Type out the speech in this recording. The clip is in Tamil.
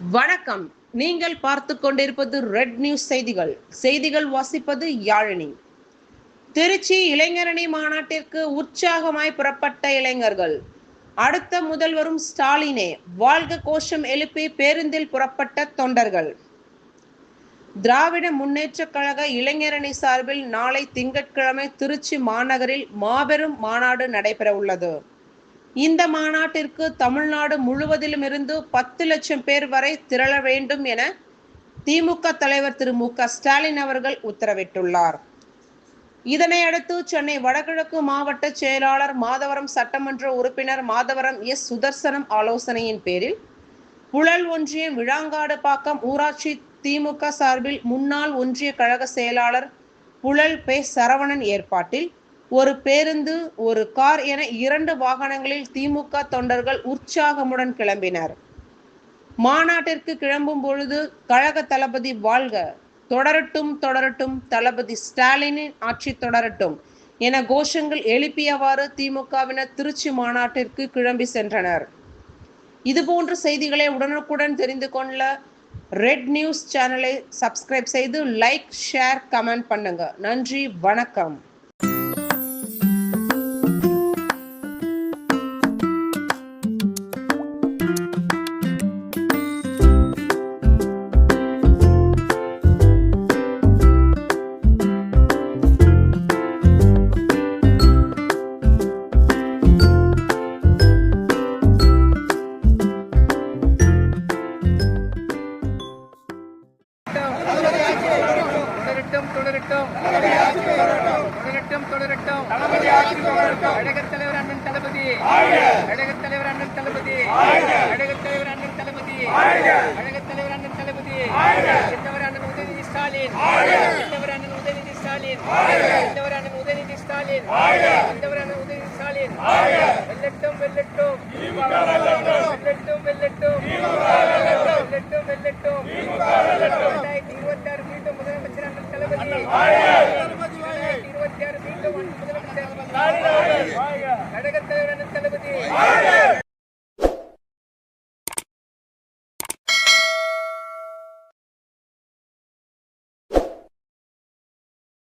வணக்கம். நீங்கள் பார்த்து கொண்டிருப்பது ரெட் நியூஸ் செய்திகள் வாசிப்பது யாழினி. திருச்சி இளைஞரணி மாநாட்டிற்கு உற்சாகமாய் புறப்பட்ட இளைஞர்கள். அடுத்த முதல்வரும் ஸ்டாலினே வாழ்க கோஷம் எழுப்பி பேருந்தில் புறப்பட்ட தொண்டர்கள். திராவிட முன்னேற்ற கழக இளைஞரணி சார்பில் நாளை திங்கட்கிழமை திருச்சி மாநகரில் மாபெரும் மாநாடு நடைபெற உள்ளது. இந்த மாநாட்டிற்கு தமிழ்நாடு முழுவதிலும் இருந்து 10 லட்சம் பேர் வரை திரள வேண்டும் என திமுக தலைவர் திரு மு.க. ஸ்டாலின் அவர்கள் உத்தரவிட்டுள்ளார். இதனையடுத்து சென்னை வடகிழக்கு மாவட்ட செயலாளர் மாதவரம் சட்டமன்ற உறுப்பினர் மாதவரம் எஸ். சுதர்சனம் ஆலோசனையின் பேரில் புழல் ஒன்றியம் விழாங்காடுபாக்கம் ஊராட்சி திமுக சார்பில் முன்னாள் ஒன்றிய கழக செயலாளர் புழல் பே. சரவணன் ஏற்பாட்டில் ஒரு பேருந்து, ஒரு கார் என 2 வாகனங்களில் திமுக தொண்டர்கள் உற்சாகமுடன் கிளம்பினர். மாநாட்டிற்கு கிளம்பும் பொழுது கழக தளபதி வாழ்க, தொடரட்டும் தொடரட்டும், தளபதி ஸ்டாலினின் ஆட்சி தொடரட்டும் என கோஷங்கள் எழுப்பியவாறு திமுகவினர் திருச்சி மாநாட்டிற்கு கிளம்பி சென்றனர். இதுபோன்ற செய்திகளை உடனுக்குடன் தெரிந்து கொள்ள ரெட் நியூஸ் சேனலை சப்ஸ்கிரைப் செய்து லைக், ஷேர், கமெண்ட் பண்ணுங்க. நன்றி, வணக்கம். கழகத் தலைவர் அண்ணன் தளபதி, கழகத் தலைவர் அண்ணன் தளபதி, கழகத் தலைவர் அண்ணன் தளபதி, கழகத் தலைவர் அண்ணன் தளபதி, சின்னவர் அண்ணன் உதயநிதி ஸ்டாலின், சின்னவர் அண்ணன் உதயநிதி ஸ்டாலின், சின்னவர் அண்ணன் உதயநிதி ஸ்டாலின், சின்னவர் அண்ணன் உதயநிதி ஸ்டாலின். வெல்லட்டும் வெல்லட்டும் வெல்லட்டும் வெல்லட்டும் வெல்லட்டும் வெல்லட்டும். 2026 மீண்டும் முதலமைச்சர் அண்ணன் தளபதி, 2026 மீண்டும் முதலமைச்சர் கழகத் தலைவர் அண்ணன் தளபதி.